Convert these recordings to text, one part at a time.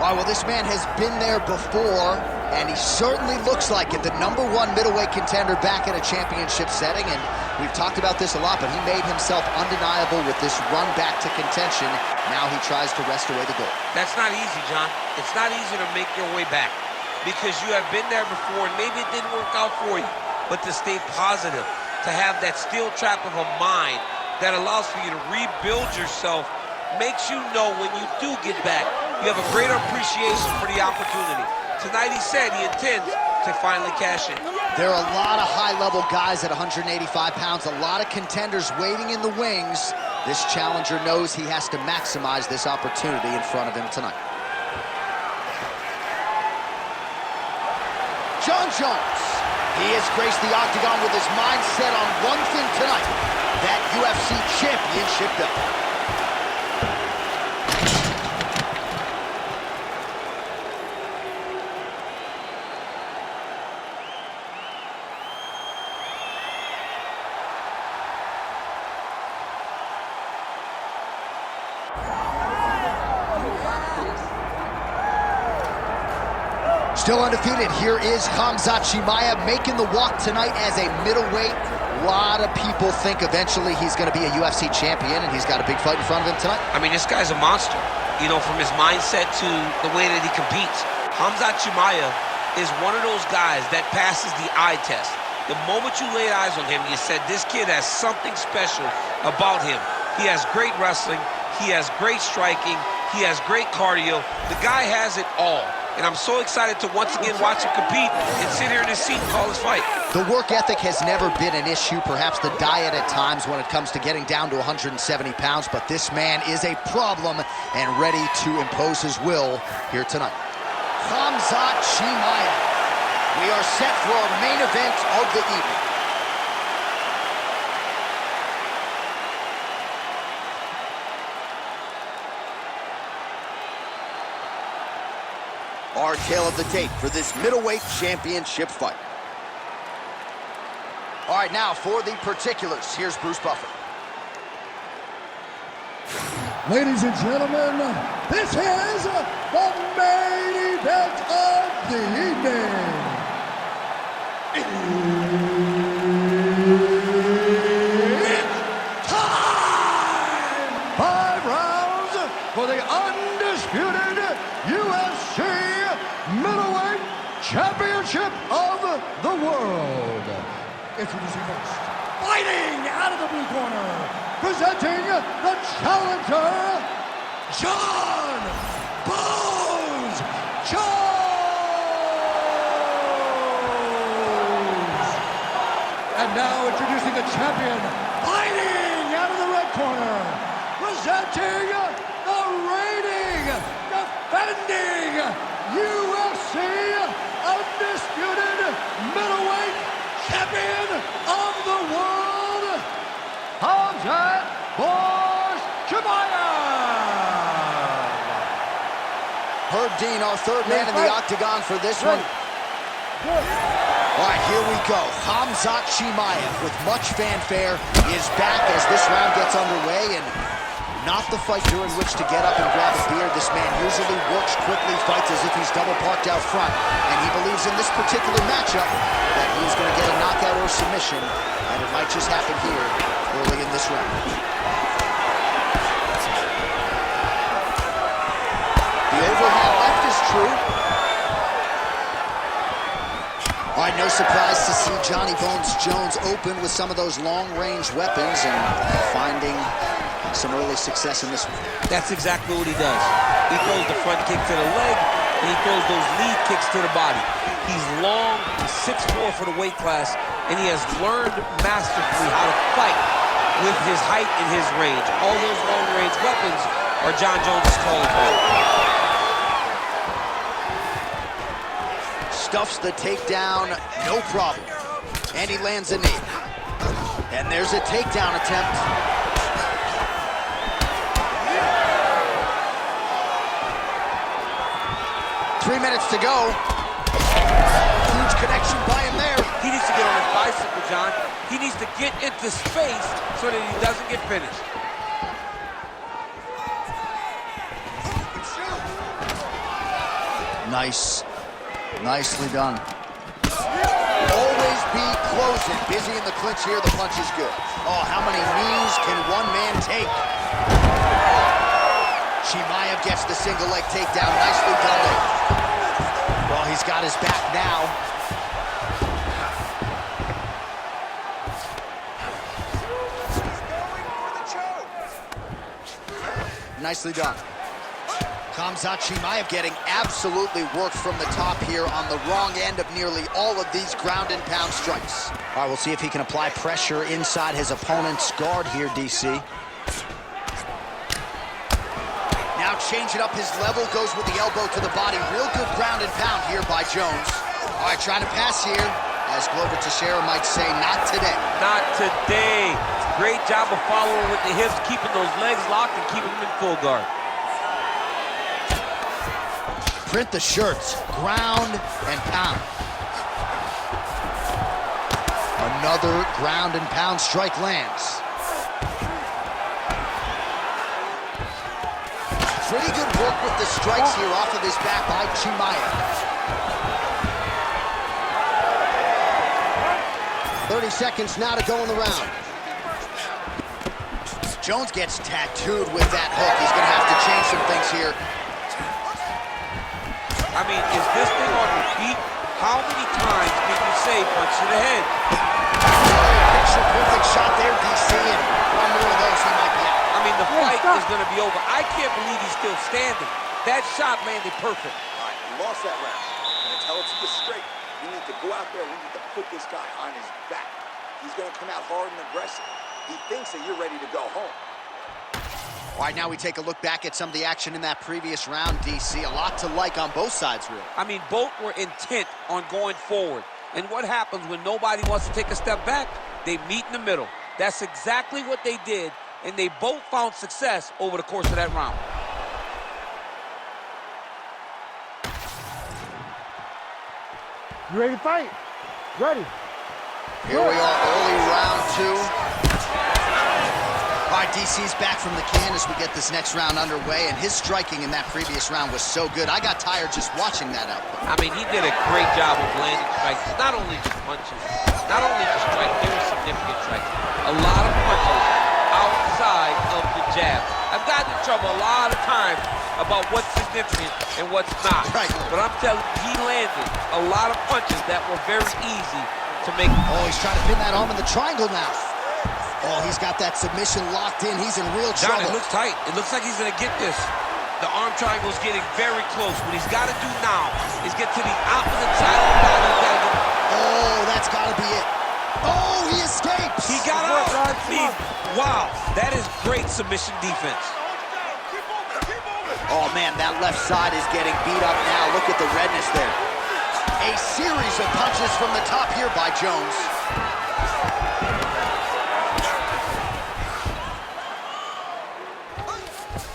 All right, well, this man has been there before, and he certainly looks like it. The #1 middleweight contender back in a championship setting, and we've talked about this a lot, but he made himself undeniable with this run back to contention. Now he tries to wrest away the gold. That's not easy, John. It's not easy to make your way back because you have been there before, and maybe it didn't work out for you. But to stay positive, to have that steel trap of a mind that allows for you to rebuild yourself, makes you know when you do get back, you have a greater appreciation for the opportunity. Tonight he said he intends to finally cash in. There are a lot of high-level guys at 185 pounds, a lot of contenders waiting in the wings. This challenger knows he has to maximize this opportunity in front of him tonight. Jon Jones. He has graced the octagon with his mind set on one thing tonight, that UFC championship belt. Still undefeated, here is Khamzat Chimaev making the walk tonight as a middleweight. A lot of people think eventually he's going to be a UFC champion, and he's got a big fight in front of him tonight. I mean, this guy's a monster, you know, from his mindset to the way that he competes. Khamzat Chimaev is one of those guys that passes the eye test. The moment you laid eyes on him, you said, this kid has something special about him. He has great wrestling, he has great striking, he has great cardio. The guy has it all. And I'm so excited to once again watch him compete and sit here in his seat and call his fight. The work ethic has never been an issue, perhaps the diet at times when it comes to getting down to 170 pounds, but this man is a problem and ready to impose his will here tonight. Khamzat Chimaev. We are set for our main event of the evening. Our tale of the tape for this middleweight championship fight. All right, now for the particulars, here's Bruce Buffer. Ladies and gentlemen, this is the main event of the evening. It's time! 5 rounds for the undisputed UFC middleweight championship of the world. Introducing first, fighting out of the blue corner, presenting the challenger, Jon Bones Jones. And now introducing the champion, fighting out of the red corner, presenting the reigning, defending UFC undisputed middleweight champion of the world, Khamzat Chimaev. Herb Dean, our third man in the octagon for this one. All right, here we go. Khamzat Chimaev, with much fanfare, is back as this round gets underway, and not the fight during which to get up and grab a beer. This man usually works quickly, fights as if he's double parked out front, and he believes in this particular matchup that he's going to get a knockout or submission, and it might just happen here early in this round. The overhand left is true. All right, no surprise to see Johnny Bones Jones open with some of those long-range weapons and finding some early success in this one. That's exactly what he does. He throws the front kick to the leg, and he throws those lead kicks to the body. He's long, he's 6'4" for the weight class, and he has learned masterfully how to fight with his height and his range. All those long-range weapons are Jon Jones' calling card. Stuffs the takedown, no problem. And he lands a knee. And there's a takedown attempt. 3 minutes to go. Huge connection by him there. He needs to get on his bicycle, John. He needs to get into space so that he doesn't get finished. Nice. Nicely done. Always be closing. Busy in the clinch here. The punch is good. Oh, how many knees can one man take? Chimaev gets the single leg takedown. Nicely done there. Well, he's got his back now. Nicely done. Khamzat Chimaev getting absolutely worked from the top here on the wrong end of nearly all of these ground and pound strikes. All right, we'll see if he can apply pressure inside his opponent's guard here, DC. Now changing up his level, goes with the elbow to the body. Real good ground and pound here by Jones. All right, trying to pass here. As Glover Teixeira might say, not today. Not today. Great job of following with the hips, keeping those legs locked and keeping them in full guard. Print the shirts, ground and pound. Another ground and pound strike lands. Pretty good work with the strikes here off of his back by Chimaev. 30 seconds now to go in the round. Jones gets tattooed with that hook. He's gonna have to change some things here. I mean, is this thing on your feet? How many times can you say punch to the head? Picture perfect shot there, DC, and one more of those he might be out. I mean, the fight is going to be over. I can't believe he's still standing. That shot landed perfect. All right, he lost that round. And to tell it to you straight, we need to go out there, we need to put this guy on his back. He's going to come out hard and aggressive. He thinks that you're ready to go home. All right, now we take a look back at some of the action in that previous round, DC. A lot to like on both sides, really. I mean, both were intent on going forward. And what happens when nobody wants to take a step back? They meet in the middle. That's exactly what they did, and they both found success over the course of that round. You ready to fight? Ready. Here we are, early round two. All right, DC's back from the can as we get this next round underway, and his striking in that previous round was so good. I got tired just watching that output. I mean, he did a great job of landing strikes. Not only just punches, not only just strikes, they were significant strikes. A lot of punches outside of the jab. I've gotten in trouble a lot of times about what's significant and what's not. Right. But I'm telling you, he landed a lot of punches that were very easy to make. Oh, he's trying to pin that arm in the triangle now. Oh, he's got that submission locked in. He's in real John, trouble. it looks tight. It looks like he's going to get this. The arm triangle's getting very close. What he's got to do now is get to the opposite side of the body. He's got to get... Oh, that's got to be it. Oh, he escapes. He got out. I mean, wow, that is great submission defense. Oh, man, that left side is getting beat up now. Look at the redness there. A series of punches from the top here by Jones.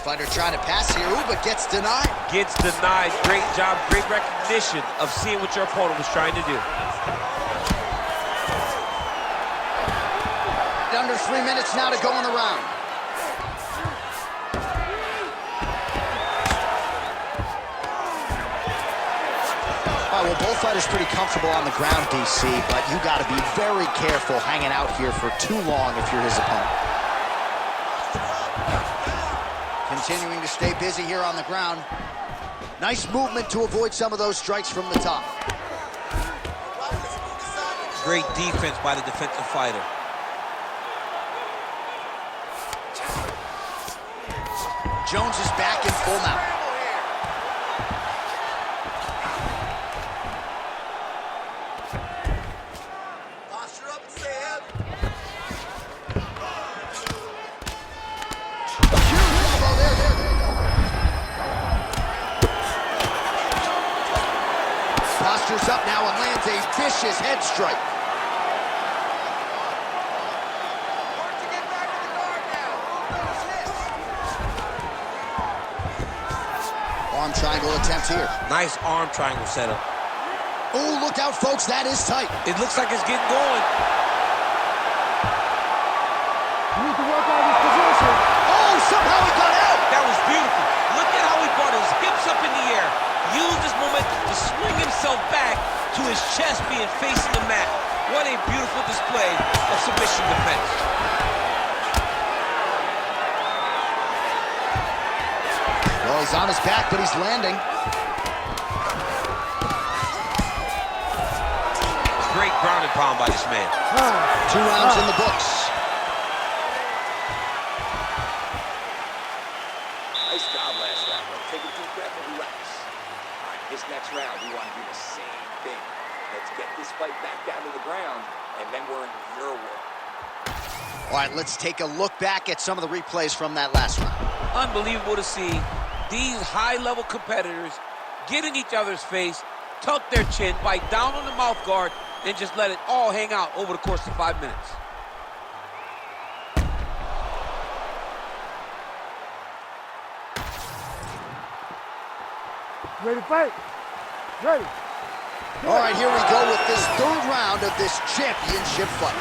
Fighter trying to pass here, ooh, but gets denied. Gets denied. Great job, great recognition of seeing what your opponent was trying to do. Under 3 minutes now to go in the round. All right, well, both fighters pretty comfortable on the ground, DC, but you got to be very careful hanging out here for too long if you're his opponent. Continuing to stay busy here on the ground. Nice movement to avoid some of those strikes from the top. Great defense by the defensive fighter. Jones is back in full mount. Posture up and stay heavy. Huge elbow there. Postures up now and lands a vicious head strike. Arm triangle attempt here. Nice arm triangle setup. Oh, look out, folks. That is tight. It looks like it's getting going. You need to work out his position. Oh, somehow he got out. That was beautiful. Look at how he brought his hips up in the air. Used his momentum to swing himself back to his chest being facing the mat. What a beautiful display of submission defense. Well, he's on his back, but he's landing. Great ground and pound by this man. 2 rounds in the books. Nice job last round, bro. Take a deep breath and relax. All right, this next round, we want to do the same thing. Let's get this fight back down to the ground, and then we're in your world. All right, let's take a look back at some of the replays from that last round. Unbelievable to see these high-level competitors get in each other's face, tuck their chin, bite down on the mouth guard, and just let it all hang out over the course of 5 minutes. Ready to fight? Ready. All right, here we go with this 3rd round of this championship fight.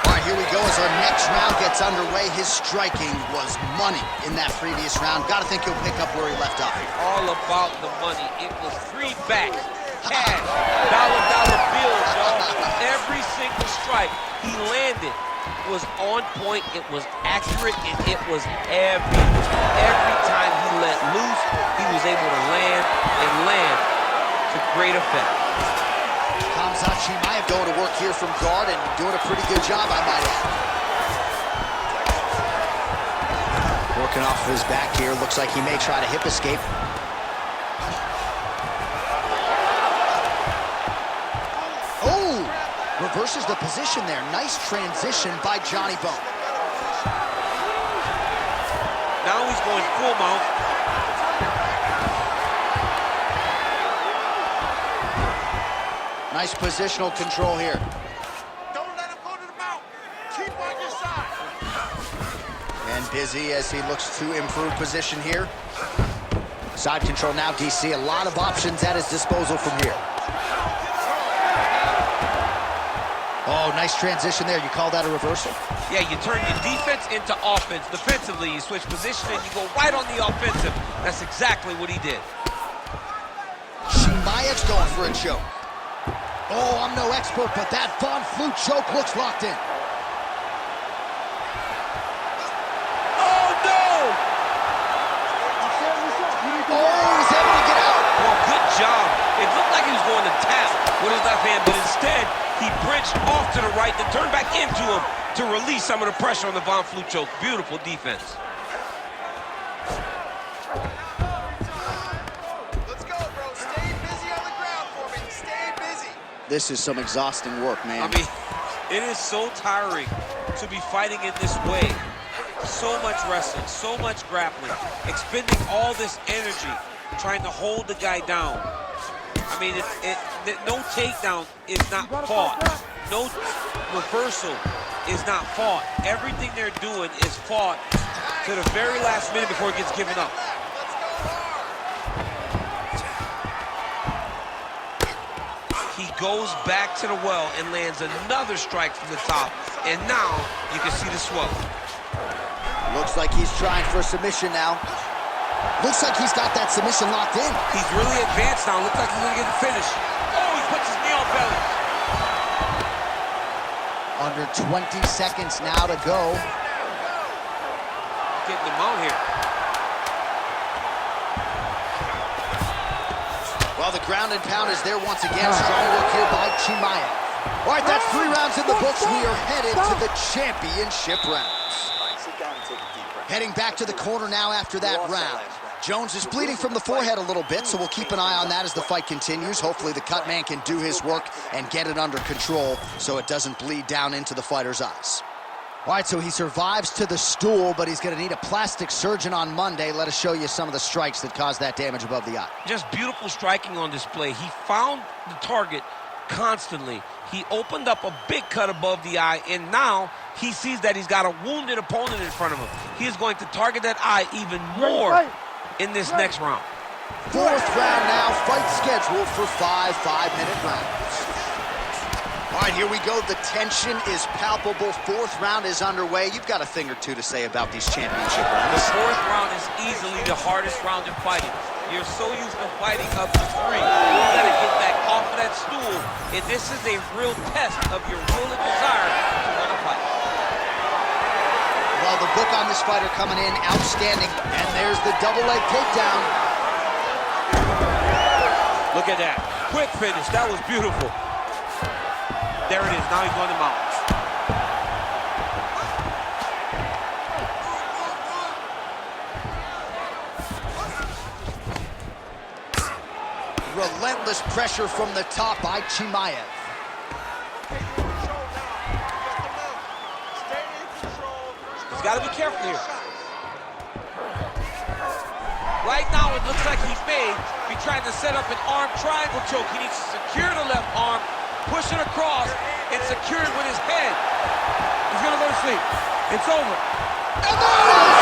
All right, here we go as our next round gets underway. His striking was money in that previous round. Got to think he'll pick up where he left off. All about the money. It was greenbacks, cash, dollar bills, y'all. Every single strike he landed was on point, it was accurate, and it was every time he let loose, he was able to land to great effect. Khamzat Chimaev going to work here from guard and doing a pretty good job, I might add. Working off of his back here. Looks like he may try to hip escape. Oh! Reverses the position there. Nice transition by Johnny Bone. Now he's going full mount. Nice positional control here. Don't let him go to the mount. Keep on your side. And busy as he looks to improve position here. Side control now, DC. A lot of options at his disposal from here. Oh, nice transition there. You call that a reversal? Yeah, you turn your defense into offense. Defensively, you switch position and you go right on the offensive. That's exactly what he did. Chimaev's going for a choke. Oh, I'm no expert, but that Von Flue choke looks locked in. Oh, no! Oh, he's able to get out. Well, good job. It looked like he was going to tap with his left hand, but instead, he bridged off to the right, then turned back into him to release some of the pressure on the Von Flue choke. Beautiful defense. Let's go, bro. Stay busy on the ground for me. Stay busy. This is some exhausting work, man. I mean, it is so tiring to be fighting in this way. So much wrestling, so much grappling, expending all this energy trying to hold the guy down. I mean, no takedown is not fought. No reversal is not fought. Everything they're doing is fought to the very last minute before it gets given up. He goes back to the well and lands another strike from the top. And now you can see the swell. Looks like he's trying for a submission now. Looks like he's got that submission locked in. He's really advanced now. Looks like he's gonna get the finish. Oh, he puts his knee on belly. Under 20 seconds now to go. Getting him out here. Well, the ground and pound is there once again. Strong work here by Chimaev. All right, that's 3 rounds in the books. We are headed to the championship rounds. All right, sit down and take a deep breath. Heading back to the corner now after that round. Jones is bleeding from the forehead a little bit, so we'll keep an eye on that as the fight continues. Hopefully the cut man can do his work and get it under control so it doesn't bleed down into the fighter's eyes. All right, so he survives to the stool, but he's going to need a plastic surgeon on Monday. Let us show you some of the strikes that caused that damage above the eye. Just beautiful striking on display. He found the target constantly. He opened up a big cut above the eye, and now he sees that he's got a wounded opponent in front of him. He is going to target that eye even more in this next round. 4th round now, fight scheduled for 5 5-minute rounds. All right, here we go. The tension is palpable. 4th round is underway. You've got a thing or two to say about these championship rounds. The 4th round is easily the hardest round in fighting. You're so used to fighting up to 3. You gotta get back off of that stool, and this is a real test of your will and desire to want to fight. Well, the book on this fighter coming in, outstanding. And there's the double leg takedown. Look at that. Quick finish. That was beautiful. There it is. Now he's going to mount. Relentless pressure from the top by Chimaev. He's got to be careful here. Right now, it looks like he's made. He's trying to set up an arm triangle choke. He needs to secure the left arm, push it across, and secure it with his head. He's going to go to sleep. It's over. And there it is!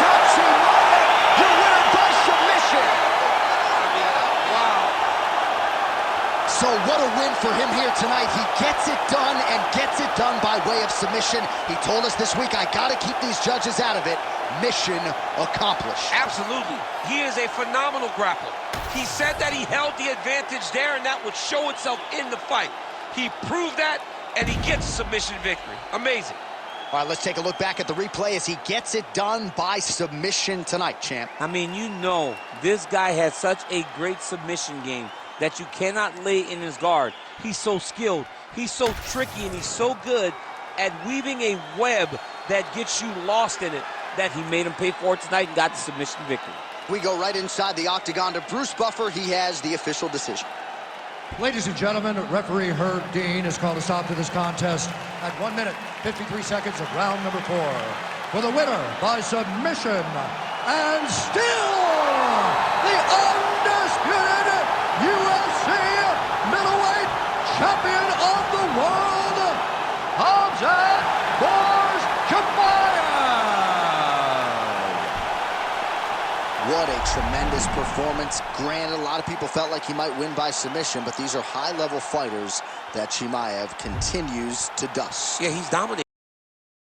Khamzat Chimaev, your winner by submission. Wow. So what a win for him here tonight. He gets it done and gets it done by way of submission. He told us this week, I got to keep these judges out of it. Mission accomplished. Absolutely. He is a phenomenal grappler. He said that he held the advantage there, and that would show itself in the fight. He proved that, and he gets submission victory. Amazing. All right, let's take a look back at the replay as he gets it done by submission tonight, champ. I mean, you know, this guy has such a great submission game that you cannot lay in his guard. He's so skilled, he's so tricky, and he's so good at weaving a web that gets you lost in it that he made him pay for it tonight and got the submission victory. We go right inside the octagon to Bruce Buffer. He has the official decision. Ladies and gentlemen, referee Herb Dean has called a stop to this contest at 1 minute, 53 seconds of round number 4. For the winner by submission, and still the undisputed UFC middleweight champion of the world, Khamzat Chimaev. What a tremendous performance. Granted, a lot of people felt like he might win by submission, but these are high-level fighters that Chimaev continues to dust. Yeah, he's dominating.